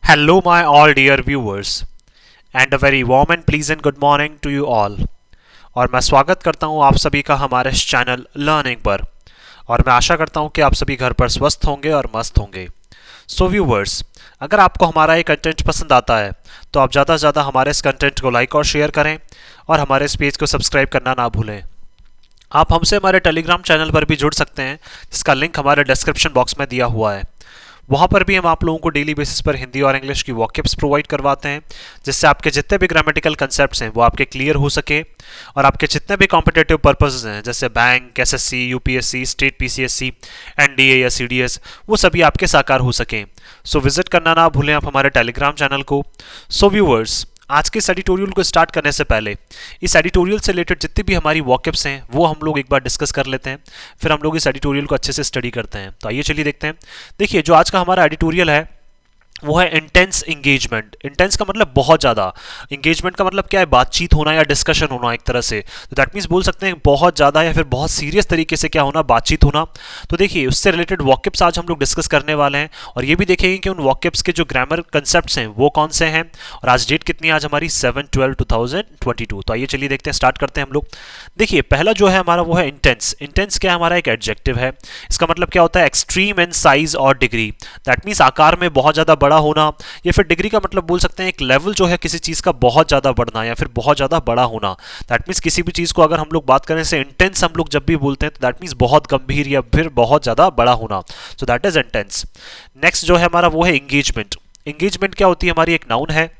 Hello, my all dear viewers, and a very warm and pleasant good morning to you all. और मैं स्वागत करता हूं आप सभी का हमारे इस चैनल लर्निंग पर और मैं आशा करता हूं कि आप सभी घर पर स्वस्थ होंगे और मस्त होंगे। सो व्यूवर्स, अगर आपको हमारा ये कंटेंट पसंद आता है तो आप ज़्यादा से ज़्यादा हमारे इस कंटेंट को लाइक और शेयर करें और हमारे इस पेज को सब्सक्राइब करना ना भूलें। आप हमसे हमारे टेलीग्राम चैनल पर भी जुड़ सकते हैं, जिसका लिंक हमारे डिस्क्रिप्शन बॉक्स में दिया हुआ है। वहाँ पर भी हम आप लोगों को डेली बेसिस पर हिंदी और इंग्लिश की वॉकेब्स प्रोवाइड करवाते हैं, जिससे आपके जितने भी ग्रामेटिकल कंसेप्ट्स हैं वो आपके क्लियर हो सके और आपके जितने भी कॉम्पिटेटिव पर्पसेस हैं जैसे bank, SSC, UPSC, state PCSC, NDA या सीडीएस, वो सभी आपके साकार हो सकें। सो विजिट करना ना भूलें आप हमारे टेलीग्राम चैनल को। सो व्यूअर्स, आज के इस एडिटोरियल को स्टार्ट करने से पहले इस एडिटोरियल से रिलेटेड जितनी भी हमारी वॉकअप्स हैं वो हम लोग एक बार डिस्कस कर लेते हैं, फिर हम लोग इस एडिटोरियल को अच्छे से स्टडी करते हैं। तो आइए चलिए देखते हैं। देखिए, जो आज का हमारा एडिटोरियल है वो है इंटेंस इंगेजमेंट। इंटेंस का मतलब बहुत ज़्यादा, इंगेजमेंट का मतलब क्या है, बातचीत होना या डिस्कशन होना एक तरह से। तो दैट मीन्स बोल सकते हैं बहुत ज़्यादा या फिर बहुत सीरियस तरीके से क्या होना, बातचीत होना। तो देखिए, उससे रिलेटेड वॉकअप्स आज हम लोग डिस्कस करने वाले हैं और ये भी देखेंगे कि उन वॉकअप्स के जो ग्रामर कंसेप्ट्स हैं वो कौन से हैं। और आज डेट कितनी है, आज हमारी 7/12/2022। तो आइए चलिए देखते हैं, स्टार्ट करते हैं हम लोग। देखिए, पहला जो है हमारा वो है इंटेंस। इंटेंस क्या है, हमारा एक एडजेक्टिव है। इसका मतलब क्या होता है, एक्सट्रीम इन साइज और डिग्री। दैट मीन्स आकार में बहुत ज़्यादा बड़ा होना, या फिर डिग्री का मतलब बोल सकते हैं एक लेवल जो है किसी चीज का बहुत ज्यादा बढ़ना या फिर बहुत ज्यादा बड़ा होना। दैट मीन्स किसी भी चीज को अगर हम लोग बात करें से इंटेंस हम लोग जब भी बोलते हैं तो दैट मीन्स बहुत गंभीर या फिर बहुत ज्यादा बड़ा होना। So that is intense. Next जो है हमारा वो है इंगेजमेंट। इंगेजमेंट क्या होती है, हमारी एक नाउन है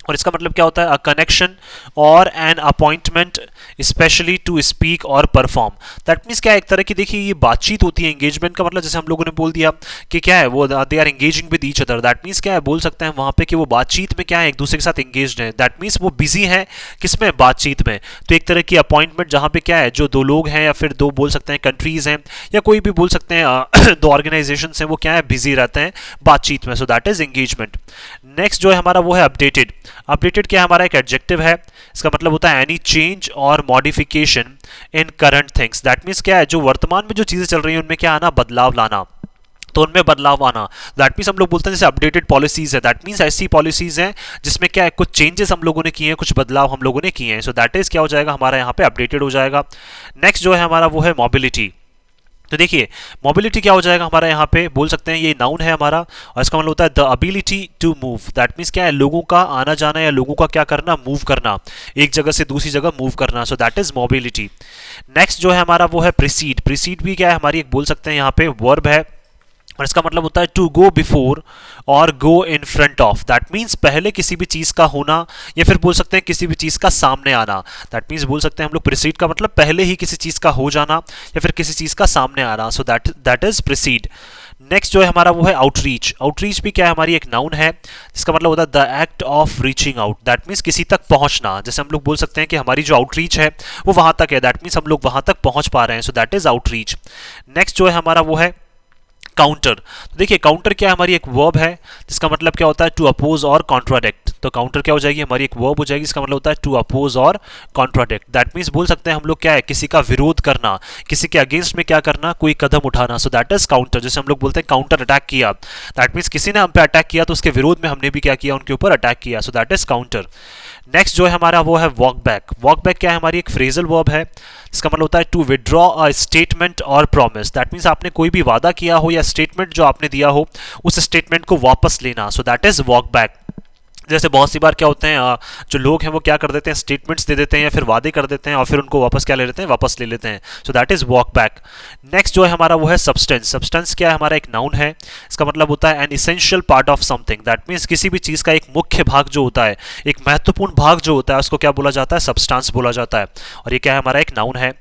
और इसका मतलब क्या होता है, अ कनेक्शन और an appointment specially to speak और परफॉर्म। दैट मीन्स क्या है, एक तरह की देखिए ये बातचीत होती है। एंगेजमेंट का मतलब जैसे हम लोगों ने बोल दिया कि क्या है वो, they are engaging with each other. That means क्या है, बोल सकते हैं वहाँ पे कि वो बातचीत में क्या है, एक दूसरे के साथ एंगेज्ड है। दैट मीन्स वो बिजी है किसमें, बातचीत में। तो एक तरह की अपॉइंटमेंट जहाँ पे क्या है, जो दो लोग हैं या फिर दो बोल सकते हैं कंट्रीज हैं या कोई भी बोल सकते हैं दो ऑर्गेनाइजेशन हैं, वो क्या है, बिजी रहते हैं बातचीत में। So that is engagement. Next जो है हमारा वो है अपडेटेड। अपडेटेड क्या हमारा एक एडजेक्टिव है। इसका मतलब होता है एनी चेंज और modification in current things. That means क्या है, जो वर्तमान में जो चीजें चल रही हैं उनमें क्या आना, बदलाव लाना। तो उनमें बदलाव आना। दैट मीन्स हम लोग बोलते हैं जैसे अपडेटेड पॉलिसीज है, दैट मीन्स ऐसी पॉलिसीज हैं जिसमें क्या है, कुछ चेंजेस हम लोगों ने किए हैं, कुछ बदलाव हम लोगों ने किए हैं। सो दैट इज क्या हो जाएगा हमारा यहाँ पे, अपडेटेड हो जाएगा। नेक्स्ट जो है हमारा वो है मोबिलिटी। तो देखिए, मोबिलिटी क्या हो जाएगा हमारा यहाँ पे, बोल सकते हैं ये नाउन है हमारा और इसका मतलब होता है the ability to move. That means क्या है, लोगों का आना जाना या लोगों का क्या करना, मूव करना, एक जगह से दूसरी जगह मूव करना। So that is mobility. Next जो है हमारा वो है प्रीसीड। प्रीसीड भी क्या है, हमारी एक बोल सकते हैं यहाँ पे वर्ब है और इसका मतलब होता है टू गो बिफोर और go in front of. That means पहले किसी भी चीज का होना या फिर बोल सकते हैं किसी भी चीज का सामने आना। दैट मीन्स बोल सकते हैं हम लोग प्रीसीड का मतलब पहले ही किसी चीज का हो जाना या फिर किसी चीज का सामने आना। So that is preceded. Next जो है हमारा वो है आउटरीच। आउटरीच भी क्या है, हमारी एक नाउन है। इसका मतलब होता है the act of reaching out. That means किसी तक पहुंचना। जैसे हम लोग बोल सकते हैं कि हमारी जो आउटरीच है वो वहां तक है, दैट मीन्स हम लोग वहां तक पहुंच पा रहे हैं। So that is outreach. Next जो है हमारा वो है काउंटर। तो देखिए, काउंटर क्या है, हमारी एक वर्ब है जिसका मतलब क्या होता है टू अपोज और कॉन्ट्राडिक्ट। तो काउंटर क्या हो जाएगी, हमारी एक वर्ब हो जाएगी, इसका मतलब होता है टू अपोज और कॉन्ट्राडिक्ट। दैट मीन्स बोल सकते हैं हम लोग क्या है, किसी का विरोध करना, किसी के अगेंस्ट में क्या करना, कोई कदम उठाना। So that is counter. जैसे हम लोग बोलते हैं काउंटर अटैक किया, दैट मीन्स किसी ने हम पे अटैक किया तो उसके विरोध में हमने भी क्या किया, उनके ऊपर अटैक किया। So that is counter. Next जो है हमारा वो है वॉक बैक। वॉक बैक क्या है, हमारी एक फ्रेजल वर्ब है। इसका मतलब होता है टू विड्रॉ अ स्टेटमेंट और प्रॉमिस। दैट मीन्स आपने कोई भी वादा किया हो या स्टेटमेंट जो आपने दिया हो उस स्टेटमेंट को वापस लेना। So that is walk back. जैसे बहुत सी बार क्या होते हैं, जो लोग हैं वो क्या कर देते हैं, स्टेटमेंट्स दे देते हैं या फिर वादे कर देते हैं और फिर उनको वापस क्या ले लेते हैं, वापस ले लेते हैं। So that is walk back. Next जो है हमारा वो है सब्सटेंस। सब्सटेंस क्या है, हमारा एक नाउन है। इसका मतलब होता है N essential part of something. That means किसी भी चीज का एक मुख्य भाग जो होता है, एक महत्वपूर्ण भाग जो होता है, उसको क्या बोला जाता है, सब्सटेंस बोला जाता है। और ये क्या है, हमारा एक नाउन है।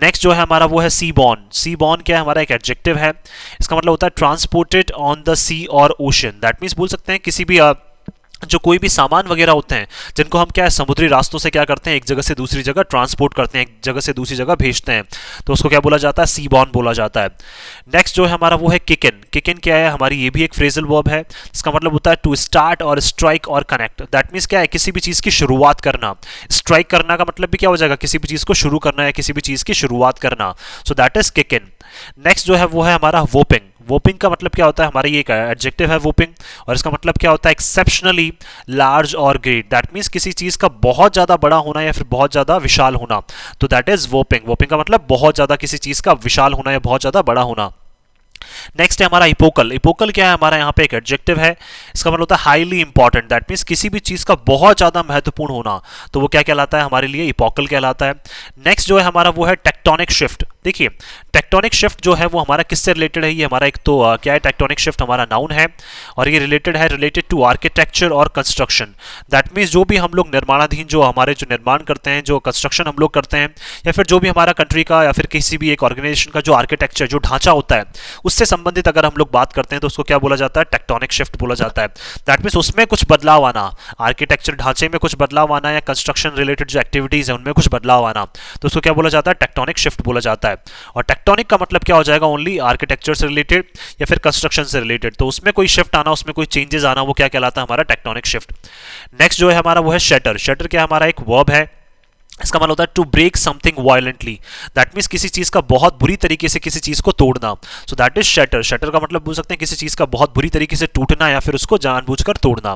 नेक्स्ट जो है हमारा वो है सी बॉर्न। सी बॉर्न क्या है, हमारा एक एडजेक्टिव है। इसका मतलब होता है ट्रांसपोर्टेड ऑन द सी और ओशन। दैट मीन्स बोल सकते हैं किसी भी जो कोई भी सामान वगैरह होते हैं जिनको हम क्या है, समुद्री रास्तों से क्या करते हैं, एक जगह से दूसरी जगह ट्रांसपोर्ट करते हैं, एक जगह से दूसरी जगह भेजते हैं, तो उसको क्या बोला जाता है, सी बॉर्न बोला जाता है। नेक्स्ट जो है हमारा वो है किक इन। किक इन क्या है, हमारी ये भी एक फ्रेजल वर्ब है। इसका मतलब होता है टू स्टार्ट और स्ट्राइक और कनेक्ट। दैट मीन्स क्या है, किसी भी चीज की शुरुआत करना। स्ट्राइक करना का मतलब भी क्या हो जाएगा, किसी भी चीज को शुरू करना या किसी भी चीज की शुरुआत करना। So that is kick in. Next जो है वो है हमारा वोपिंग। वोपिंग का मतलब क्या होता है, हमारा ये एक एडजेक्टिव है वोपिंग, और इसका मतलब क्या होता है, एक्सेप्शनली लार्ज और ग्रेट। दैट मीन्स किसी चीज का बहुत ज्यादा बड़ा होना या फिर बहुत ज्यादा विशाल होना, तो दैट इज वोपिंग। वोपिंग का मतलब बहुत ज्यादा किसी चीज का विशाल होना या बहुत ज्यादा बड़ा होना। नेक्स्ट है हमारा इपोकल। इपोकल क्या है, हमारा यहाँ पे एक एडजेक्टिव है, इसका मतलब होता है हाईली इंपॉर्टेंट। दैट मीन्स किसी भी चीज का बहुत ज्यादा महत्वपूर्ण होना, तो वो क्या कहलाता है, हमारे लिए इपोकल कहलाता है। नेक्स्ट जो है हमारा वो है टेक्टोनिक शिफ्ट। देखिए टेक्टोनिक शिफ्ट जो है वो हमारा किससे रिलेटेड है, ये हमारा एक तो क्या है, टेक्टोनिक शिफ्ट हमारा नाउन है, और ये रिलेटेड टू आर्किटेक्चर और कंस्ट्रक्शन। दैट मीन्स जो भी हम लोग निर्माणाधीन, जो हमारे जो निर्माण करते हैं, जो कंस्ट्रक्शन हम लोग करते हैं, या फिर जो भी हमारा कंट्री का या फिर किसी भी एक ऑर्गेनाइजेशन का जो आर्किटेक्चर, जो ढांचा होता है, उससे संबंधित अगर हम लोग बात करते हैं तो उसको क्या बोला जाता है, टेक्टोनिक शिफ्ट बोला जाता है। दैट मीन्स उसमें कुछ बदलाव आना, आर्किटेक्चर ढांचे में कुछ बदलाव आना, या कंस्ट्रक्शन रिलेटेड जो एक्टिविटीज है उनमें कुछ बदलाव आना, तो उसको क्या बोला जाता है, टेक्टोनिक शिफ्ट बोला जाता है। और टेक्टोनिक का मतलब क्या हो जाएगा, ओनली आर्किटेक्चर से रिलेटेड या फिर कंस्ट्रक्शन से रिलेटेड, तो उसमें कोई शिफ्ट आना, उसमें कोई चेंजेस आना, वो क्या कहलाता है, हमारा टेक्टोनिक शिफ्ट। नेक्स्ट जो है हमारा वो है शटर। शटर क्या हमारा एक वर्ब है, इसका मतलब होता है to break something violently. That means किसी चीज का बहुत बुरी तरीके से किसी चीज को तोड़ना, so that is shutter. Shutter का मतलब बोल सकते हैं किसी चीज का बहुत बुरी तरीके से टूटना या फिर उसको जानबूझकर तोड़ना।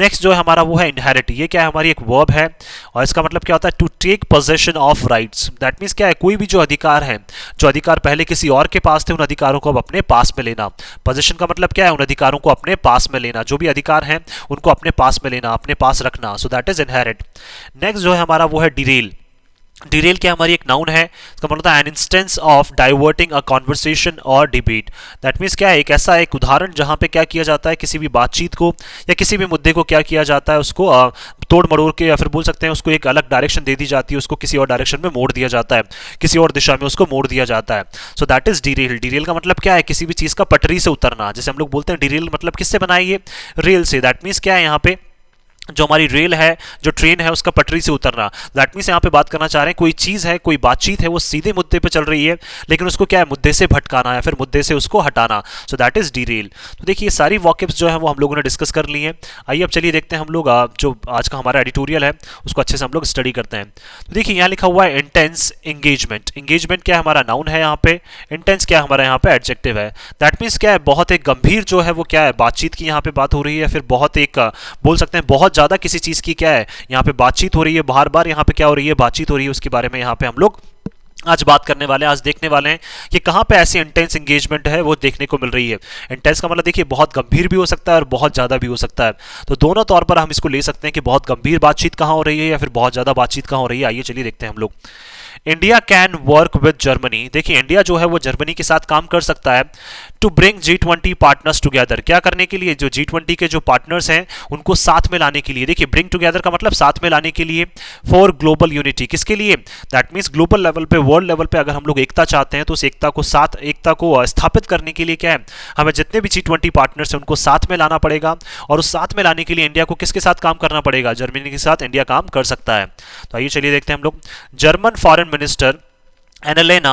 नेक्स्ट जो है हमारा वो है इनहेरिट। ये क्या है, हमारी एक वर्ब है, और इसका मतलब क्या होता है, to take possession of rights. That means क्या है, कोई भी जो अधिकार है, जो अधिकार पहले किसी और के पास थे, उन अधिकारों को अब अपने पास में लेना। पोजेशन का मतलब क्या है, उन अधिकारों को अपने पास में लेना, जो भी अधिकार हैं उनको अपने पास में लेना, अपने पास रखना, so that is inherit. Next जो है हमारा वो है डिरेल। डिरेल क्या हमारी एक नाउन है, इसका मतलब होता है an instance of diverting a conversation और डिबेट। दैट मीन्स क्या है, एक ऐसा एक उदाहरण जहां पे क्या किया जाता है, किसी भी बातचीत को या किसी भी मुद्दे को क्या किया जाता है, उसको तोड़ मरोड़ के या फिर बोल सकते हैं उसको एक अलग डायरेक्शन दे दी जाती है, उसको किसी और डायरेक्शन में मोड़ दिया जाता है, किसी और दिशा में उसको मोड़ दिया जाता है। So that is Daryl. Daryl का मतलब क्या है, किसी भी चीज का पटरी से उतरना। जैसे हम लोग बोलते हैं डिरेल मतलब किससे बनाई है, रेल से। दैट मीन्स क्या है, यहाँ पे जो हमारी रेल है, जो ट्रेन है, उसका पटरी से उतरना। दैट मीन्स यहाँ पे बात करना चाह रहे हैं, कोई चीज है, कोई बातचीत है, वो सीधे मुद्दे पे चल रही है, लेकिन उसको क्या है, मुद्दे से भटकाना या फिर मुद्दे से उसको हटाना। So that is derail. तो देखिए सारी वॉकेब्स जो है वो हम लोगों ने डिस्कस कर ली हैं। आइए अब चलिए देखते हैं हम लोग जो आज का हमारा एडिटोरियल है उसको अच्छे से हम लोग स्टडी करते हैं। तो देखिए यहाँ लिखा हुआ है इंटेंस एंगेजमेंट। एंगेजमेंट क्या है, हमारा नाउन है यहाँ पे। इंटेंस क्या है, हमारा यहाँ पे एडजेक्टिव है। दैट मीन्स क्या है, बहुत एक गंभीर जो है वो क्या है, बातचीत की यहाँ पे बात हो रही है, या फिर बहुत एक बोल सकते हैं बहुत ज्यादा किसी चीज की क्या है यहाँ पे बातचीत हो रही है, बार बार यहाँ पे क्या हो रही है, बातचीत हो रही है, उसके बारे में यहाँ पे हम लोग आज बात करने वाले हैं, आज देखने वाले हैं कि कहाँ पे ऐसी इंटेंस एंगेजमेंट है वो देखने को मिल रही है। इंटेंस का मतलब देखिए बहुत गंभीर भी हो सकता है और बहुत ज़्यादा भी हो सकता है, तो दोनों तौर पर हम इसको ले सकते हैं कि बहुत गंभीर बातचीत कहाँ हो रही है या फिर बहुत ज़्यादा बातचीत कहाँ हो रही है। आइए चलिए देखते हैं हम लोग। India can work with Germany. देखिए इंडिया जो है वो जर्मनी के साथ काम कर सकता है to bring G20 partners together. क्या करने के लिए, जो G20 के जो पार्टनर्स हैं उनको साथ में लाने के लिए। देखिए ब्रिंग टुगेदर का मतलब साथ में लाने के लिए, फॉर ग्लोबल यूनिटी। किसके लिए, दैट मीन्स ग्लोबल लेवल पे, वर्ल्ड लेवल पे अगर हम लोग एकता चाहते हैं तो उस एकता को स्थापित करने के लिए क्या है, हमें जितने भी G20 पार्टनर्स हैं उनको साथ में लाना पड़ेगा, और उस साथ में लाने के लिए इंडिया को किसके साथ काम करना पड़ेगा, जर्मनी के साथ इंडिया काम कर सकता है। तो आइए चलिए देखते हैं हम लोग। German foreign minister Annalena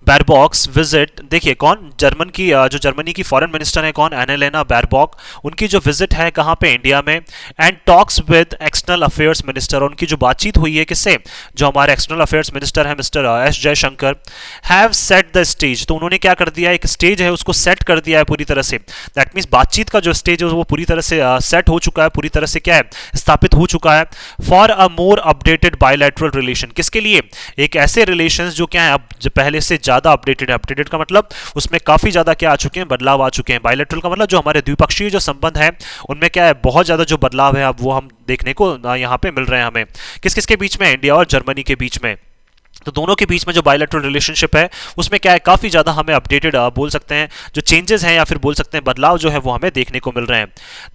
Baerbock's visit. देखिए कौन, जो जर्मनी की फॉरेन मिनिस्टर है कौन, एनालेना बैरबॉक। उनकी जो विजिट है कहाँ पे, इंडिया में। And talks with external affairs minister. उनकी जो बातचीत हुई है किससे, जो हमारे एक्सटर्नल अफेयर्स मिनिस्टर है mister S Jaishankar. Have set the stage. तो उन्होंने क्या कर दिया, एक स्टेज है उसको सेट कर दिया है पूरी तरह से। दैट मीन्स बातचीत का जो स्टेज है वो पूरी तरह से सेट हो चुका है, पूरी तरह से क्या है, स्थापित हो चुका है। For a more updated bilateral relation. किसके लिए, एक ऐसे रिलेशंस जो क्या अब जो पहले से ज्यादा अपडेटेड है। अपडेटेड का मतलब उसमें काफी ज्यादा क्या आ चुके हैं, बदलाव आ चुके हैं। बायलैटरल का मतलब जो हमारे द्विपक्षीय जो संबंध है उनमें क्या है, बहुत ज्यादा जो बदलाव है अब वो हम देखने को यहाँ पे मिल रहे हैं हमें। किस किस के बीच में, इंडिया और जर्मनी के बीच में। तो दोनों के बीच में जो बायलैटरल रिलेशनशिप है उसमें क्या है, काफी ज्यादा हमें अपडेटेड बोल सकते हैं जो चेंजेस हैं या फिर बोल सकते हैं बदलाव जो है वो हमें देखने को मिल रहे हैं।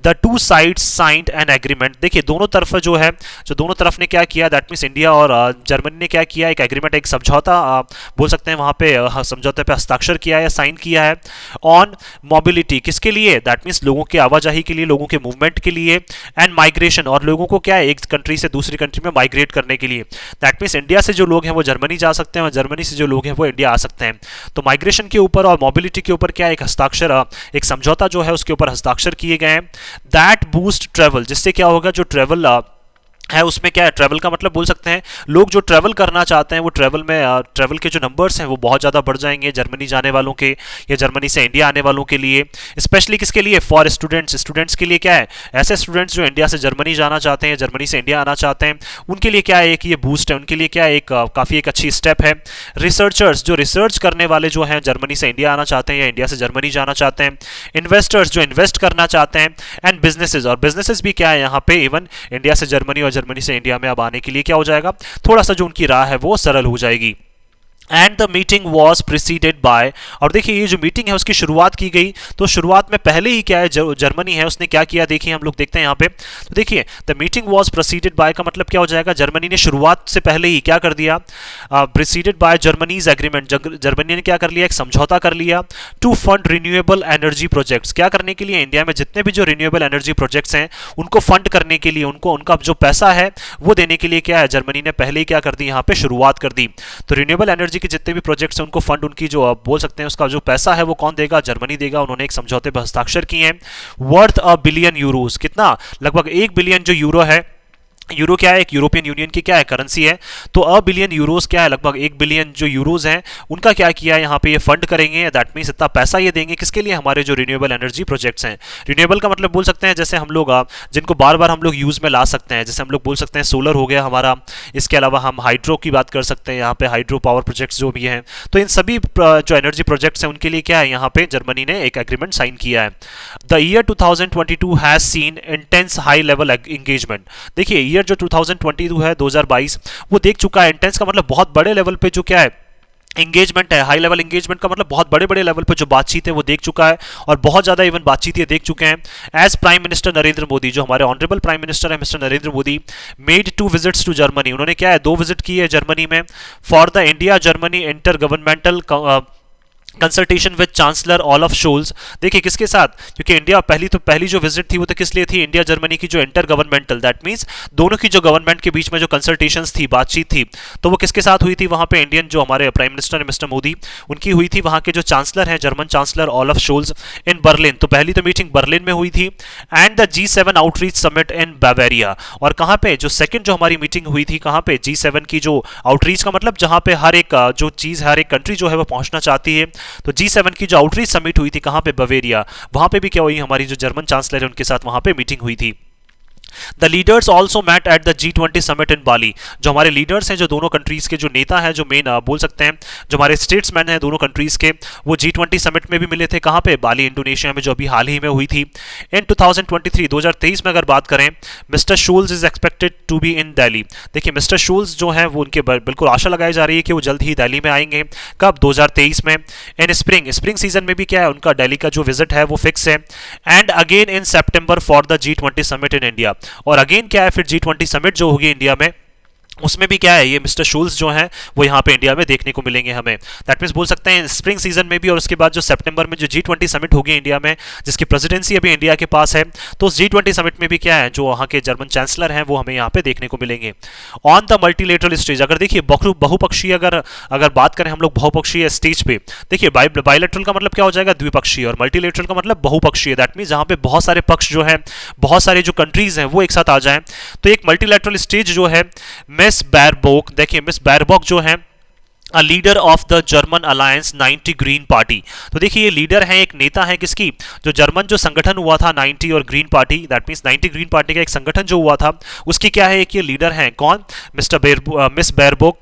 The two sides signed an agreement. देखिए दोनों तरफ जो है, जो दोनों तरफ ने क्या किया, दैट मीन्स इंडिया और जर्मनी ने क्या किया, एक एग्रीमेंट, एक समझौता बोल सकते हैं वहां पे समझौते पे हस्ताक्षर किया है या साइन किया है। ऑन मोबिलिटी, किसके लिए, दैट मीन्स लोगों के आवाजाही के लिए, लोगों के मूवमेंट के लिए। एंड माइग्रेशन, और लोगों को क्या है, एक कंट्री से दूसरी कंट्री में माइग्रेट करने के लिए। दैट मीन्स इंडिया से जो लोग हैं वो जर्मनी जा सकते हैं और जर्मनी से जो लोग हैं वो इंडिया आ सकते हैं। तो माइग्रेशन के ऊपर और मोबिलिटी के ऊपर क्या, एक हस्ताक्षर, एक समझौता जो है उसके ऊपर हस्ताक्षर किए गए हैं। दैट बूस्ट ट्रेवल, जिससे क्या होगा, जो ट्रेवल है उसमें क्या है, ट्रैवल का मतलब बोल सकते हैं लोग जो ट्रैवल करना चाहते हैं वो ट्रैवल में ट्रैवल के जो नंबर्स हैं वो बहुत ज़्यादा बढ़ जाएंगे जर्मनी जाने वालों के या जर्मनी से इंडिया आने वालों के लिए। स्पेशली किसके लिए, फॉर स्टूडेंट्स, स्टूडेंट्स के लिए क्या है, ऐसे स्टूडेंट्स जो इंडिया से जर्मनी जाना चाहते हैं, जर्मनी से इंडिया आना चाहते हैं, उनके लिए क्या है, एक ये बूस्ट है, उनके लिए क्या है, एक काफ़ी एक अच्छी स्टेप है। रिसर्चर्स, जो रिसर्च करने वाले जो हैं जर्मनी से इंडिया आना चाहते हैं या इंडिया से जर्मनी जाना चाहते हैं। इन्वेस्टर्स, जो इन्वेस्ट करना चाहते हैं। एंड बिजनेसेस, और बिजनेसेस भी क्या है यहाँ पे इवन इंडिया से जर्मनी और जर्मनी से इंडिया में अब आने के लिए क्या हो जाएगा, थोड़ा सा जो उनकी राह है वो सरल हो जाएगी। And the meeting was preceded by, और देखिए ये जो मीटिंग है उसकी शुरुआत की गई, तो शुरुआत में पहले ही क्या है, जो जर्मनी है उसने क्या किया, देखिए हम लोग देखते हैं यहाँ पे, तो देखिए the meeting was preceded by का मतलब क्या हो जाएगा, जर्मनी ने शुरुआत से पहले ही क्या कर दिया, preceded by Germany's agreement, Germany ने क्या कर लिया, एक समझौता कर लिया, to fund renewable energy projects, क्या करने के लिए, इंडिया में जितने भी जो रिन्यूएबल एनर्जी प्रोजेक्ट्स हैं उनको फंड करने के लिए, उनको उनका जो पैसा है वो देने के लिए क्या है, जर्मनी ने पहले ही क्या कर दी, यहाँ पे शुरुआत कर दी। तो रिन्यूएबल एनर्जी के जितने भी प्रोजेक्ट्स हैं उनको फंड, उनकी जो आप बोल सकते हैं उसका जो पैसा है वो कौन देगा, जर्मनी देगा। उन्होंने एक समझौते पर हस्ताक्षर किए हैं, वर्थ $1 बिलियन, कितना, लगभग 1 बिलियन जो यूरो है, यूरो क्या है, एक यूरोपियन यूनियन की क्या है, करेंसी है, तो $1 बिलियन क्या है, लगभग 1 बिलियन जो यूरोज हैं उनका क्या किया है यहाँ पे, ये फंड करेंगे, दैट मीन्स इतना पैसा ये देंगे किसके लिए, हमारे जो रिन्यूएबल एनर्जी प्रोजेक्ट्स हैं। रिन्यूएबल का मतलब बोल सकते हैं जैसे हम लोग जिनको बार बार हम लोग यूज में ला सकते हैं, जैसे हम लोग बोल सकते हैं सोलर हो गया हमारा, इसके अलावा हम हाइड्रो की बात कर सकते हैं, यहाँ पे हाइड्रो पावर प्रोजेक्ट्स जो भी हैं, तो इन सभी जो एनर्जी प्रोजेक्ट्स हैं उनके लिए क्या है, यहाँ पे जर्मनी ने एक एग्रीमेंट साइन किया है। The year 2022 has seen intense high level engagement, देखिए ईयर जो 2022 है 2022 वो देख चुका है, इंटेंस का मतलब बहुत बड़े लेवल पे जो क्या है एंगेजमेंट है, हाई लेवल एंगेजमेंट का मतलब बहुत बड़े बड़े लेवल पे जो बातचीत है वो देख चुका है, और बहुत ज़्यादा इवन बातचीत ये देख चुके हैं। As prime minister Narendra Modi, जो हमारे ऑनरेबल प्राइम मिनिस्टर है mister Narendra Modi, made 2 visits to Germany, उन्होंने क्या है 2 विजिट की है जर्मनी में, for the India Germany intergovernmental consultation with chancellor Olaf Scholz, देखिए किसके साथ, क्योंकि इंडिया पहली जो विजिट थी वो तो किस लिए थी, इंडिया जर्मनी की जो इंटर गवर्नमेंटल, दैट मींस दोनों की जो गवर्नमेंट के बीच में जो कंसल्टेशंस थी, बातचीत थी, तो वो किसके साथ हुई थी, वहां पे इंडियन जो हमारे प्राइम मिनिस्टर है मिस्टर मोदी उनकी हुई थी, वहां के जो चांसलर हैं German chancellor Olaf Scholz in Berlin, तो पहली तो मीटिंग बर्लिन में हुई थी। And the G7 outreach summit in Bavaria, और कहां पे जो सेकंड जो हमारी मीटिंग हुई थी कहां पे, G7 की जो आउटरीच का मतलब जहां पे हर एक जो चीज हर एक कंट्री जो है वो पहुंचना चाहती है, तो G7 की जो आउटरीच समिट हुई थी कहां पे, बवेरिया, वहां पे भी क्या हुई, हमारी जो जर्मन चांसलर है उनके साथ वहां पे मीटिंग हुई थी। The leaders also met at the G20 summit in Bali, जो हमारे लीडर्स हैं, जो दोनों कंट्रीज के जो नेता हैं, जो मेन बोल सकते हैं जो हमारे स्टेट्समैन हैं दोनों कंट्रीज के, वो G20 समिट में भी मिले थे, कहां पे, बाली इंडोनेशिया में, जो अभी हाल ही में हुई थी। इन 2023 में अगर बात करें, mister Scholz is expected to be in Delhi, देखिए मिस्टर शोल्स जो हैं वो उनके बिल्कुल आशा लगाई जा रही है कि वो जल्द ही दिल्ली में आएंगे, कब, 2023 में। इन स्प्रिंग सीजन में भी क्या है उनका दिल्ली का जो विजिट है वो फिक्स है। And again in September for the G20 summit in India, और अगेन क्या है फिर G20 समिट जो होगी इंडिया में, उसमें भी क्या है ये मिस्टर शोल्स जो हैं वो यहाँ पे इंडिया में देखने को मिलेंगे हमें, दैट मीन्स बोल सकते हैं स्प्रिंग सीजन में भी, और उसके बाद जो सितंबर में जो G20 समिट होगी इंडिया में, जिसकी प्रेसिडेंसी अभी इंडिया के पास है, तो उस G20 समिट में भी क्या है जो वहाँ के जर्मन चांसलर हैं वो हमें यहाँ पे देखने को मिलेंगे। ऑन द मल्टीलेटरल स्टेज, अगर देखिए बहुपक्षीय अगर बात करें हम लोग बहुपक्षीय स्टेज पे, देखिए बायलैटरल का मतलब क्या हो जाएगा, द्विपक्षीय, और मल्टीलेटरल का मतलब बहुपक्षीय, दैट मीन्स जहाँ पे बहुत सारे पक्ष जो है, बहुत सारे जो कंट्रीज हैं वो एक साथ आ जाएं, तो एक मल्टीलेटरल स्टेज जो है, मिस बैरबॉक, देखिए मिस बैरबॉक जो है a leader of the German alliance 90 green party, तो देखिए ये लीडर है, एक नेता है किसकी, जो जर्मन जो संगठन हुआ था 90 और green party, that means 90 green party का एक संगठन जो हुआ था उसकी क्या है, एक ये लीडर है, कौन, मिस बैरबॉक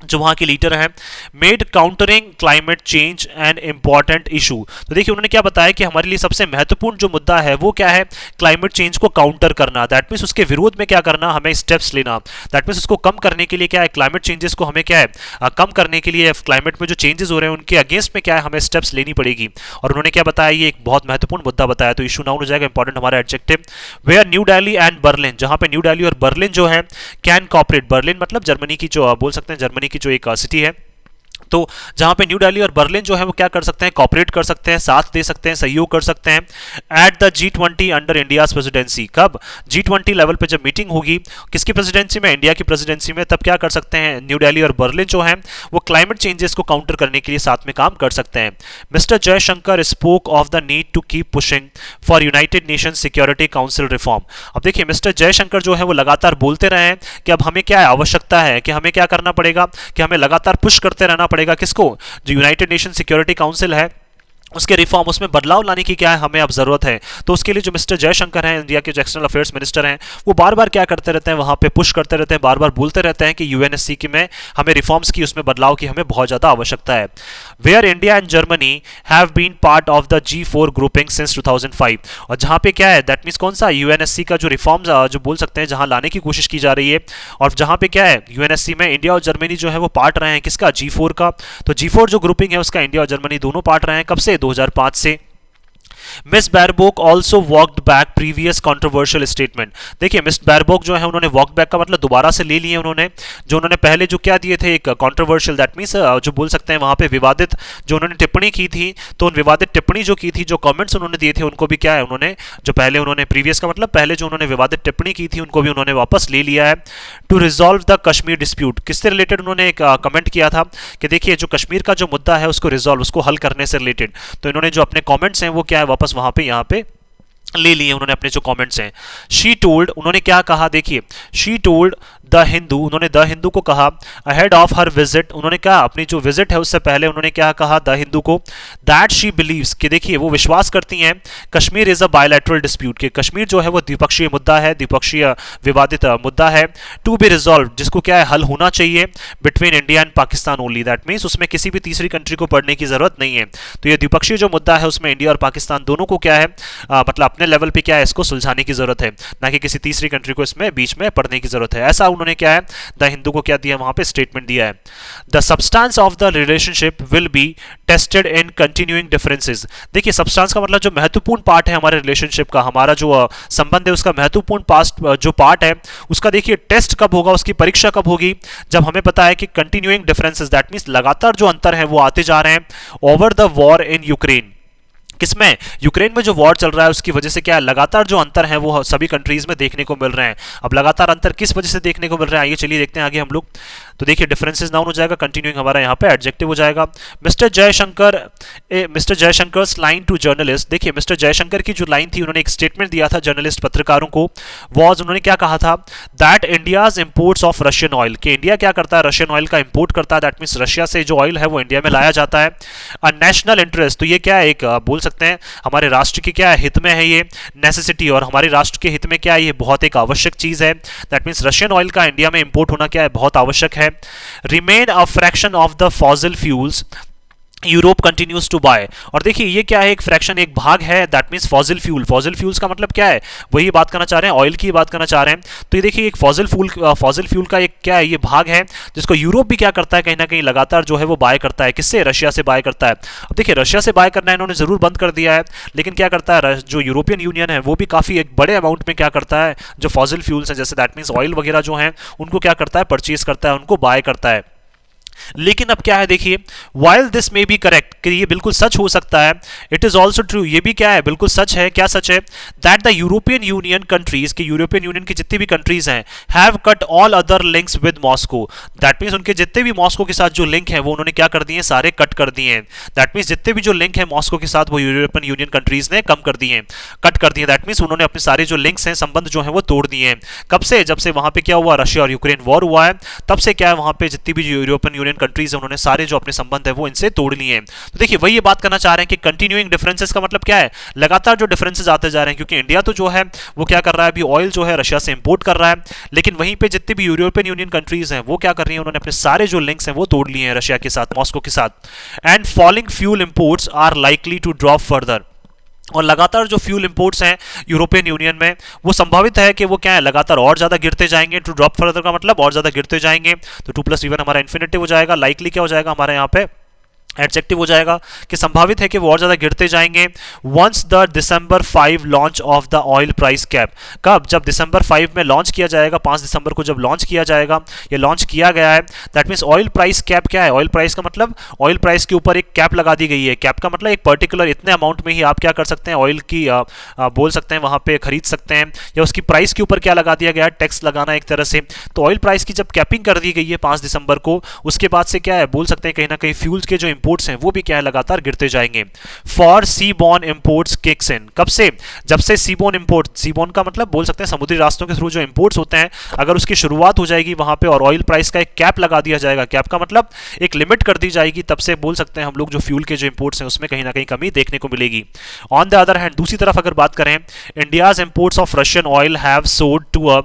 जो वहाँ के लीडर हैं। Made countering climate change an important issue, तो देखिए उन्होंने क्या बताया कि हमारे लिए सबसे महत्वपूर्ण जो मुद्दा है वो क्या है, क्लाइमेट चेंज को काउंटर करना, दैट मीन्स उसके विरोध में क्या करना, हमें स्टेप्स लेना, दैट मीन्स उसको कम करने के लिए क्या है, क्लाइमेट चेंजेस को हमें क्या है कम करने के लिए, क्लाइमेट में जो चेंजेस हो रहे हैं उनके अगेंस्ट में क्या है हमें स्टेप्स लेनी पड़ेगी। और उन्होंने क्या बताया, ये एक बहुत महत्वपूर्ण मुद्दा बताया, तो इशू नाउन हो जाएगा इंपॉर्टेंट हमारा adjective. Where New Delhi and Berlin, जहां पे न्यू दिल्ली और बर्लिन जो है कैन कॉपरेट, बर्लिन मतलब जर्मनी की जो बोल सकते हैं जर्मनी की जो एक सिटी है, तो जहां पे न्यू दिल्ली और बर्लिन जो है वो क्या कर सकते हैं, कॉपरेट कर सकते हैं, साथ दे सकते हैं, सहयोग कर सकते हैं eight the G20 under India's presidency. कब? G20 लेवल पे जब मीटिंग होगी, किसकी प्रेसिडेंसी में? इंडिया की प्रेसिडेंसी में। तब क्या कर सकते हैं न्यू दिल्ली और बर्लिन जो है वो क्लाइमेट चेंजेस को काउंटर करने के लिए साथ में काम कर सकते हैं। Mister Jaishankar spoke of the need to keep pushing for United Nation Security Council reform. अब देखिए मिस्टर जयशंकर जो है वो लगातार बोलते रहे हैं कि अब हमें क्या आवश्यकता है, कि हमें क्या करना पड़ेगा, कि हमें लगातार पुश करते रहना पड़ेगा। किसको? जो यूनाइटेड नेशन सिक्योरिटी काउंसिल है उसके रिफॉर्म, उसमें बदलाव लाने की क्या है हमें अब जरूरत है। तो उसके लिए जो मिस्टर जयशंकर हैं, इंडिया के जो एक्सटर्नल अफेयर्स मिनिस्टर हैं, वो बार बार क्या करते रहते हैं, वहां पे पुश करते रहते हैं, बार बार बोलते रहते हैं कि यूएनएससी की में हमें रिफॉर्म्स की, उसमें बदलाव की हमें बहुत ज्यादा आवश्यकता है। Where India and Germany have been part of the G4 grouping since 2005। और जहां पे क्या है, दैट मीन्स कौन सा? यूएनएससी का जो रिफॉर्म्स जो बोल सकते हैं जहां लाने की कोशिश की जा रही है, और जहां पे क्या है यूएनएससी में इंडिया और जर्मनी जो है वो पार्ट रहे हैं किसका? G4 का। तो G4 जो ग्रुपिंग है उसका इंडिया और जर्मनी दोनों पार्ट रहे हैं। कब से? 2005 से। Miss Baerbock also walked back previous controversial statement. देखिए मिस बैरबोक जो है उन्होंने वॉक बैक का मतलब दोबारा से ले लिए उन्होंने, जो उन्होंने पहले जो क्या दिए थे एक कंट्रोवर्शियल, दैट मीन्स जो बोल सकते हैं वहां पे विवादित जो उन्होंने टिप्पणी की थी, तो उन विवादित टिप्पणी जो की थी, जो कमेंट्स उन्होंने दिए थे, उनको भी क्या है उन्होंने जो पहले उन्होंने प्रीवियस का मतलब पहले जो उन्होंने विवादित टिप्पणी की थी उनको भी उन्होंने वापस ले लिया है। To resolve the Kashmir dispute, किससे रिलेटेड उन्होंने एक कमेंट किया था कि देखिए जो कश्मीर का जो मुद्दा है उसको रिजॉल्व, उसको हल करने से रिलेटेड, तो इन्होंने जो अपने कमेंट्स हैं वो क्या है वापस वहां पे यहाँ पे ले लिए उन्होंने अपने जो कमेंट्स हैं। शी टोल्ड, उन्होंने क्या कहा, देखिए शी टोल्ड द हिंदू, उन्होंने द हिंदू को कहा अहेड ऑफ हर विजिट, उन्होंने क्या अपनी जो विजिट है उससे पहले उन्होंने क्या कहा द हिंदू को, दैट शी बिलीव्स, कि देखिए वो विश्वास करती हैं Kashmir is a bilateral dispute, कि कश्मीर जो है वो द्विपक्षीय मुद्दा है, द्विपक्षीय विवादित मुद्दा है, टू बी रिजॉल्व, जिसको क्या है हल होना चाहिए between India and Pakistan only, that means उसमें किसी भी तीसरी कंट्री को पढ़ने की जरूरत नहीं है। तो ये द्विपक्षीय जो मुद्दा है उसमें इंडिया और पाकिस्तान दोनों को क्या है मतलब अपने लेवल पे क्या है इसको सुलझाने की जरूरत है, ना कि किसी तीसरी कंट्री को इसमें बीच में पढ़ने की जरूरत है। ऐसा उन्होंने क्या है द हिंदू को क्या दिया वहां पे स्टेटमेंट दिया है। The substance of the relationship will be tested in continuing differences. देखिए सब्सटेंस का मतलब जो महत्वपूर्ण पार्ट है हमारे रिलेशनशिप का, हमारा जो संबंध है उसका महत्वपूर्ण पास्ट जो पार्ट है उसका देखिए टेस्ट कब होगा, उसकी परीक्षा कब होगी, जब हमें पता है कि कंटिन्यूइंग डिफरेंसेस, दैट मींस लगातार जो अंतर है वो आते जा रहे हैं over the war in Ukraine. किसमें? यूक्रेन में जो वॉर चल रहा है उसकी वजह से क्या है लगातार जो अंतर है वो सभी कंट्रीज में देखने को मिल रहे हैं। अब लगातार अंतर किस वजह से देखने को मिल रहा है आइए चलिए देखते हैं आगे हम लोग। तो देखिए डिफरेंसेस नाउन हो जाएगा, कंटिन्यूइंग हमारा यहाँ पे एडजेक्टिव हो जाएगा। Mister Jaishankar line to journalist, देखिए मिस्टर जयशंकर की जो लाइन थी उन्होंने एक स्टेटमेंट दिया था जर्नलिस्ट पत्रकारों को, वॉज उन्होंने क्या कहा था that India's imports of Russian oil, कि इंडिया क्या करता है रशियन ऑयल का इंपोर्ट करता है, दैट मीन्स रशिया से जो ऑयल है वो इंडिया में लाया जाता है। अ नेशनल इंटरेस्ट, तो ये क्या है एक बोल सकते हैं हमारे राष्ट्र के क्या है हित में है ये नेसेसिटी, और हमारे राष्ट्र के हित में क्या है ये बहुत एक आवश्यक चीज है, दैट मीन्स रशियन ऑयल का इंडिया में इंपोर्ट होना क्या है बहुत आवश्यक है। Remain a fraction of the fossil fuels Europe continues to buy, और देखिए ये क्या है एक फ्रैक्शन एक भाग है, that means fossil fuel, fossil fuels का मतलब क्या है वही बात करना चाह रहे हैं ऑयल की बात करना चाह रहे हैं। तो ये देखिए एक फॉसिल फ्यूल का एक क्या है ये भाग है जिसको यूरोप भी क्या करता है कहीं ना कहीं लगातार जो है वो बाय करता है, किससे? रशिया से बाय करता है। अब देखिए रशिया से बाय करना इन्होंने जरूर बंद कर दिया है, लेकिन क्या करता है जो यूरोपियन यूनियन है वो भी काफी एक बड़े अमाउंट में क्या करता है जो फॉसिल फ्यूल्स है जैसे दैट मींस ऑयल वगैरह जो है उनको क्या करता है परचेज करता है, उनको बाय करता है। लेकिन अब क्या है देखिए while this may be correct कि ये बिल्कुल सच हो सकता है, it is also true ये भी क्या है बिल्कुल सच है, क्या सच है that the European Union countries कि यूरोपियन यूनियन की जितनी भी कंट्रीज हैं have cut all other links with Moscow, that means उनके जितने भी मॉस्को के साथ जो लिंक है वो उन्होंने क्या कर दिए सारे कट कर दिए हैं, that means जितने भी जो लिंक है मॉस्को के साथ वो यूरोपियन यूनियन कंट्रीज ने कम कर दिए हैं, कट कर दिए, that means उन्होंने अपने सारे जो लिंक्स हैं संबंध जो है वो तोड़ दिए हैं। कब से? जब से वहां पे क्या हुआ रशिया और यूक्रेन वॉर हुआ है तब से क्या है वहां पे जितनी भी यूरोपियन कंट्रीज है उन्होंने सारे जो अपने संबंध है वो इनसे तोड़ लिए हैं। तो देखिए वही ये बात करना चाह रहे हैं कि कंटिन्यूइंग डिफरेंसेस का मतलब क्या है लगातार जो डिफरेंसेस आते जा रहे हैं, क्योंकि इंडिया तो जो है वो क्या कर रहा है अभी ऑयल जो है रशिया से इंपोर्ट कर रहा है, लेकिन वहीं पे जितने भी यूरोपियन यूनियन कंट्रीज हैं वो क्या कर रही हैं उन्होंने अपने सारे जो लिंक्स हैं वो तोड़ लिए हैं रशिया के साथ मॉस्को के साथ। And falling fuel imports are likely to drop further, और लगातार जो फ्यूल इंपोर्ट्स हैं यूरोपियन यूनियन में वो संभावित है कि वो क्या है लगातार और ज्यादा गिरते जाएंगे। टू ड्रॉप फर्दर का मतलब और ज्यादा गिरते जाएंगे, तो 2 + V1 हमारा इन्फिनिटिव हो जाएगा, लाइकली क्या हो जाएगा हमारे यहाँ पे एडजेक्टिव हो जाएगा कि संभावित है कि वो और ज्यादा गिरते जाएंगे once the December 5 launch of the oil price cap. कब? जब दिसंबर 5 में लॉन्च किया जाएगा, 5 दिसंबर को जब लॉन्च किया जाएगा, ये लॉन्च किया गया है। That means oil price cap क्या है? ऑयल प्राइस का मतलब ऑयल प्राइस के ऊपर एक कैप लगा दी गई है। कैप का मतलब एक पर्टिकुलर इतने अमाउंट में ही आप क्या कर सकते हैं, ऑयल की बोल सकते हैं वहां पे खरीद सकते हैं, या उसकी प्राइस के ऊपर क्या लगा दिया गया है, टैक्स लगाना एक तरह से। तो ऑयल प्राइस की जब कैपिंग कर दी गई है 5 दिसंबर को, उसके बाद से क्या है, बोल सकते हैं कहीं ना कहीं फ्यूल्स के जो इंपोर्ट्स हैं वो भी क्या है, लगातार गिरते जाएंगे। For seaborne imports kicks in, कब से? जब से सीबॉर्न इंपोर्ट, सीबॉर्न का मतलब बोल सकते हैं समुद्री रास्तों के थ्रू जो इंपोर्ट्स होते हैं, अगर उसकी शुरुआत हो जाएगी वहां पे और ऑयल प्राइस का एक कैप लगा दिया जाएगा, कैप का मतलब एक लिमिट कर दी जाएगी, तब से बोल सकते हैं हम लोग जो फ्यूल के जो इंपोर्ट्स हैं उसमें कहीं ना कहीं कमी देखने को मिलेगी। ऑन द अदर हैंड, दूसरी तरफ अगर बात करें, India's imports of Russian oil have soared to a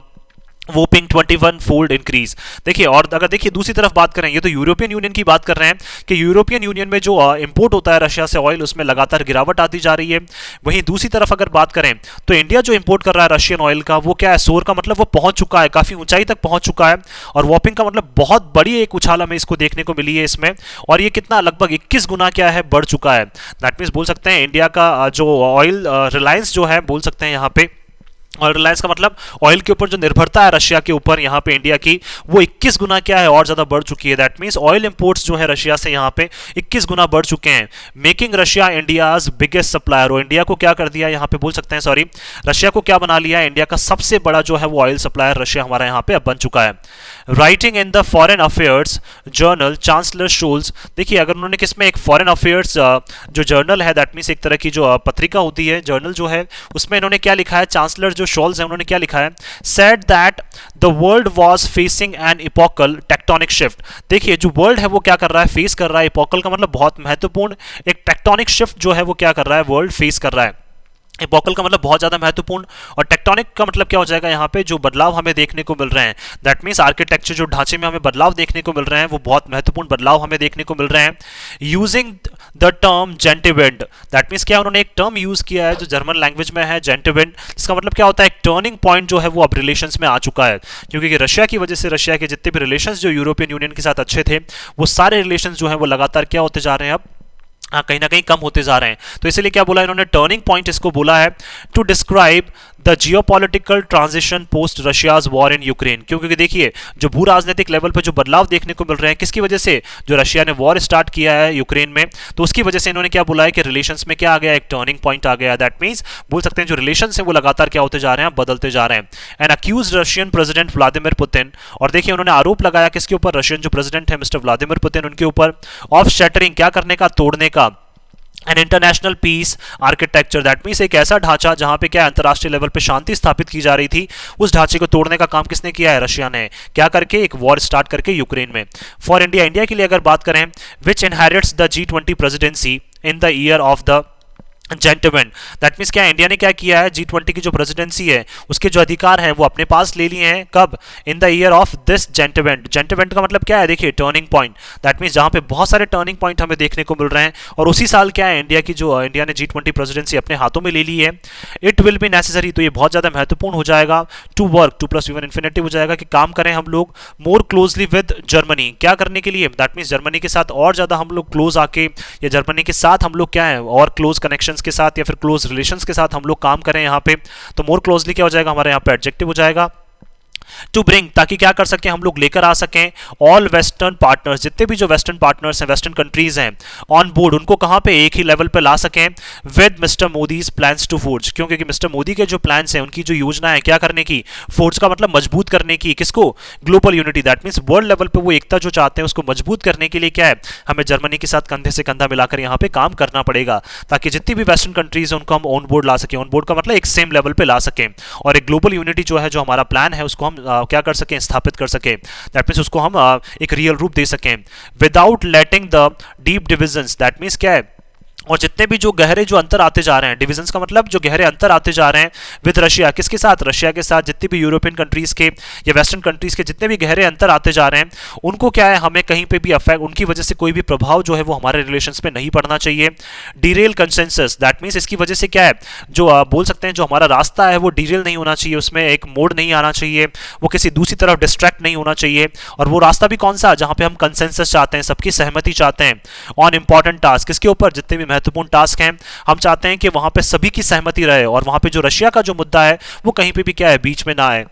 whopping 21 fold increase. देखिए, और अगर देखिए दूसरी तरफ बात करें, ये तो यूरोपियन यूनियन की बात कर रहे हैं कि यूरोपियन यूनियन में जो इंपोर्ट होता है रशिया से ऑयल, उसमें लगातार गिरावट आती जा रही है। वहीं दूसरी तरफ अगर बात करें तो इंडिया जो इंपोर्ट कर रहा है रशियन ऑयल का, वो क्या है, सोर का मतलब वो पहुंच चुका है, काफी ऊंचाई तक पहुंच चुका है, और वॉपिंग का मतलब बहुत बड़ी एक उछाल हमें इसको देखने को मिली है इसमें, और ये कितना, लगभग 21 गुना क्या है, बढ़ चुका है। दैट मीन्स बोल सकते हैं इंडिया का जो ऑयल रिलायंस जो है, बोल सकते हैं यहाँ पे, और रिलायंस का मतलब ऑयल के ऊपर जो निर्भरता है रशिया के ऊपर यहाँ पे इंडिया की, वो 21 गुना क्या है, और ज्यादा बढ़ चुकी है। दैट मींस ऑयल इंपोर्ट्स जो है रशिया से यहाँ पे 21 गुना बढ़ चुके हैं, making Russia India's biggest supplier. और इंडिया को क्या कर दिया यहाँ पे, बोल सकते हैं सॉरी, रशिया को क्या बना लिया है, इंडिया का सबसे बड़ा जो है वो ऑयल सप्लायर रशिया हमारा यहाँ पे अब बन चुका है। Writing in the foreign affairs journal chancellor Scholz, देखिए अगर उन्होंने किसमें, एक फॉरेन अफेयर्स जो जर्नल है, दैट मीन्स एक तरह की जो पत्रिका होती है, जर्नल जो है, उसमें इन्होंने क्या लिखा है, चांसलर जो शोल्स है उन्होंने क्या लिखा है, said that the world was facing an epochal tectonic shift. देखिए जो वर्ल्ड है वो क्या कर रहा है, फेस कर रहा है, इपोकल का मतलब बहुत महत्वपूर्ण, एक टेक्टोनिक शिफ्ट जो है वो क्या कर रहा है, वर्ल्ड फेस कर रहा है। इपोकल का मतलब बहुत ज्यादा महत्वपूर्ण, और टेक्टोनिक का मतलब क्या हो जाएगा, यहाँ पे जो बदलाव हमें देखने को मिल रहे हैं, दैट मीन्स आर्किटेक्चर जो ढांचे में हमें बदलाव देखने को मिल रहे हैं, वो बहुत महत्वपूर्ण बदलाव हमें देखने को मिल रहे हैं। Using the term Zeitenwende, that means क्या, उन्होंने एक टर्म यूज किया है जो जर्मन लैंग्वेज में है, जेंटिवेंड, इसका मतलब क्या होता है, एक टर्निंग पॉइंट जो है वो अब रिलेशंस में आ चुका है, क्योंकि रशिया की वजह से रशिया के जितने भी रिलेशंस जो यूरोपियन यूनियन के साथ अच्छे थे, वो सारे रिलेशंस जो है वो लगातार क्या होते जा रहे हैं, अब कहीं ना कहीं कम होते जा रहे हैं। तो इसलिए क्या बोला इन्होंने, टर्निंग पॉइंट इसको बोला है, to describe the geopolitical transition post Russia's war in Ukraine. क्योंकि देखिए जो भू राजनीतिक लेवल पर जो बदलाव देखने को मिल रहे हैं, किसकी वजह से, जो रशिया ने वॉर स्टार्ट किया है यूक्रेन में, तो उसकी वजह से इन्होंने क्या बोला है कि रिलेशंस में क्या आ गया, एक टर्निंग पॉइंट आ गया। दैट मीन्स बोल सकते हैं जो रिलेशंस हैं वो लगातार क्या होते जा रहे हैं, बदलते जा रहे हैं। And accuse Russian president Vladimir Putin, और देखिए उन्होंने आरोप लगाया किसके ऊपर, रशियन जो प्रेसिडेंट है मिस्टर व्लादिमीर पुतिन, उनके ऊपर, ऑफ शैटरिंग, क्या करने का, तोड़ने का, an international peace architecture. That means एक ऐसा ढांचा जहां पे क्या अंतरराष्ट्रीय लेवल पे शांति स्थापित की जा रही थी, उस ढांचे को तोड़ने का काम किसने किया है, रशिया ने, क्या करके, एक वॉर स्टार्ट करके यूक्रेन में। फॉर इंडिया, इंडिया के लिए अगर बात करें, which inherits the G20 presidency in the year of the gentleman. That means क्या, इंडिया ने क्या किया है, G20 की जो प्रेसिडेंसी है उसके जो अधिकार हैं वो अपने पास ले लिए हैं, कब, इन the year of this gentleman. Gentleman का मतलब क्या है, देखिए टर्निंग पॉइंट, दैट मीन्स जहां पे बहुत सारे टर्निंग पॉइंट हमें देखने को मिल रहे हैं, और उसी साल क्या है, इंडिया की जो इंडिया ने G20 प्रेसिडेंसी अपने हाथों में ले ली है। इट विल बी नेसेसरी, तो ये बहुत ज्यादा महत्वपूर्ण हो जाएगा, to work, to plus one infinitive हो जाएगा, कि काम करें हम लोग मोर क्लोजली विद जर्मनी, क्या करने के लिए, दैट मीन्स जर्मनी के साथ और ज्यादा हम लोग क्लोज आके, या जर्मनी के साथ हम लोग क्या है, और क्लोज कनेक्शंस के साथ या फिर क्लोज रिलेशंस के साथ हम लोग काम करें यहाँ पे। तो मोर क्लोजली क्या हो जाएगा, हमारे यहाँ पे एडजेक्टिव हो जाएगा, टू ब्रिंग, ताकि क्या कर सकें, हम लोग लेकर आ सकें, ऑल वेस्टर्न पार्टनर्स, जितने भी जो वेस्टर्न पार्टनर्स हैं, वेस्टर्न कंट्रीज हैं, ऑन बोर्ड, उनको कहां पे, एक ही लेवल पे ला सकें, with mister Modi's plans to forge, क्योंकि मिस्टर मोदी के जो प्लान्स हैं, उनकी जो योजना है, क्या करने की, फोर्ज का मतलब मजबूत करने की, किसको, global unity, that means world level पे वो एकता जो चाहते हैं उसको मजबूत करने के लिए क्या है, हमें जर्मनी के साथ कंधे से कंधा मिलाकर यहाँ पे काम करना पड़ेगा, ताकि जितनी भी वेस्टर्न कंट्रीज हैं उनको हम ऑन बोर्ड ला सकें, ऑन बोर्ड का मतलब एक सेम लेवल पे ला सकें, और एक ग्लोबल यूनिटी जो है, जो हमारा प्लान है, उसको हम क्या कर सकें, स्थापित कर सके, दैट मीन्स उसको हम एक रियल रूप दे सकें, without letting the deep divisions, that means क्या है, और जितने भी जो गहरे जो अंतर आते जा रहे हैं, डिविजन्स का मतलब जो गहरे अंतर आते जा रहे हैं विद रशिया, किसके साथ, रशिया के साथ, जितने भी यूरोपियन कंट्रीज के या वेस्टर्न कंट्रीज के जितने भी गहरे अंतर आते जा रहे हैं, उनको क्या है, हमें कहीं पे भी अफेक्ट, उनकी वजह से कोई भी प्रभाव जो है वो हमारे रिलेशंस पे नहीं पड़ना चाहिए। डीरेल कंसेंसस, दैट मीन्स इसकी वजह से क्या है, जो बोल सकते हैं जो हमारा रास्ता है वो डीरेल नहीं होना चाहिए, उसमें एक मोड़ नहीं आना चाहिए, वो किसी दूसरी तरफ डिस्ट्रैक्ट नहीं होना चाहिए। और वो रास्ता भी कौन सा, जहां पे हम कंसेंसस चाहते हैं, सबकी सहमति चाहते हैं ऑन इंपॉर्टेंट टास्क, किसके ऊपर, जितने भी महत्वपूर्ण टास्क हैं, हम चाहते हैं कि वहां पे सभी की सहमति रहे और वहां पे जो रशिया का जो मुद्दा है वो कहीं पे भी क्या है, बीच में ना आए।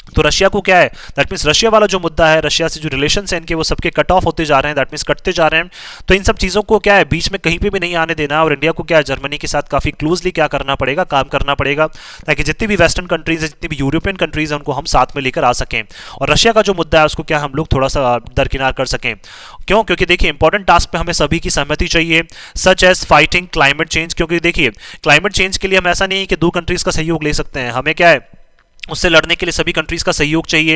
तो रशिया को क्या है, दैट मीन्स रशिया वाला जो मुद्दा है, रशिया से जो रिलेशंस हैं इनके वो सबके कट ऑफ होते जा रहे हैं, दैट मीन्स कटते जा रहे हैं। तो इन सब चीज़ों को क्या है, बीच में कहीं पे भी नहीं आने देना। और इंडिया को क्या है, जर्मनी के साथ काफ़ी क्लोजली क्या करना पड़ेगा, काम करना पड़ेगा, ताकि जितनी भी वेस्टर्न कंट्रीज है, जितनी भी यूरोपियन कंट्रीज हैं, उनको हम साथ में लेकर आ सकें। और रशिया का जो मुद्दा है उसको क्या हम लोग थोड़ा सा दरकिनार कर सकें। क्यों, क्योंकि देखिए इंपॉर्टेंट टास्क पे हमें सभी की सहमति चाहिए, such as fighting climate change. क्योंकि देखिए क्लाइमेट चेंज के लिए हम ऐसा नहीं है कि दो कंट्रीज का सहयोग ले सकते हैं, हमें क्या है, उससे लड़ने के लिए सभी कंट्रीज का सहयोग चाहिए।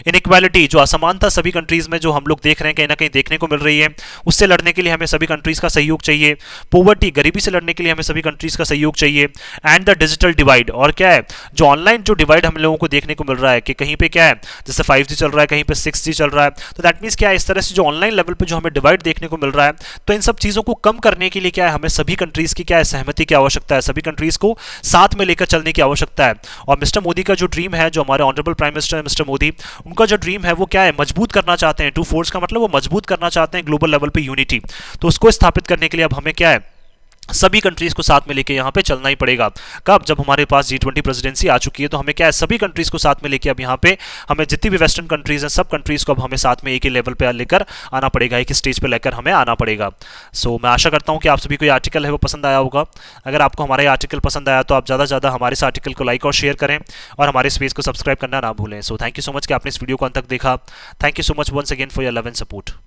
इनइक्वालिटी, जो असमानता सभी कंट्रीज में जो हम लोग देख रहे हैं कहीं ना कहीं देखने को मिल रही है, उससे लड़ने के लिए हमें सभी कंट्रीज का सहयोग चाहिए। पॉवर्टी, गरीबी से लड़ने के लिए हमें सभी कंट्रीज का सहयोग चाहिए। एंड द डिजिटल डिवाइड, और क्या है, जो ऑनलाइन जो डिवाइड हम लोगों को देखने को मिल रहा है कि कहीं पे क्या है, जैसे 5G चल रहा है, कहीं पे 6G चल रहा है, तो दैट मीन्स क्या है, इस तरह से जो ऑनलाइन लेवल पे जो हमें डिवाइड देखने को मिल रहा है, तो इन सब चीज़ों को कम करने के लिए क्या है, हमें सभी कंट्रीज की क्या है, सहमति की आवश्यकता है, सभी कंट्रीज को साथ में लेकर चलने की आवश्यकता है। और मिस्टर मोदी का जो ड्रीम है, जो हमारे honourable prime minister mister Modi, उनका जो ड्रीम है वो क्या है, मजबूत करना चाहते हैं, टू फोर्स का मतलब वो मजबूत करना चाहते हैं ग्लोबल लेवल पे यूनिटी। तो उसको स्थापित करने के लिए अब हमें क्या है, सभी कंट्रीज को साथ में लेके यहाँ पे चलना ही पड़ेगा। कब, जब हमारे पास G20 प्रेसिडेंसी आ चुकी है, तो हमें क्या है, सभी कंट्रीज को साथ में लेके अब यहाँ पे हमें जितनी भी वेस्टर्न कंट्रीज हैं, सब कंट्रीज को अब हमें साथ में एक ही लेवल पे लेकर आना पड़ेगा, एक ही स्टेज पे लेकर हमें आना पड़ेगा। सो मैं आशा करता हूँ कि आप सभी को ये आर्टिकल है वो पसंद आया होगा। अगर आपको हमारा ये आर्टिकल पसंद आया तो आप ज़्यादा से ज़्यादा हमारे इस आर्टिकल को लाइक और शेयर करें और हमारे इस पेज को सब्सक्राइब करना ना भूलें। So thank you so much कि आपने इस वीडियो को अंत तक देखा। Thank you so much once again for your love and support.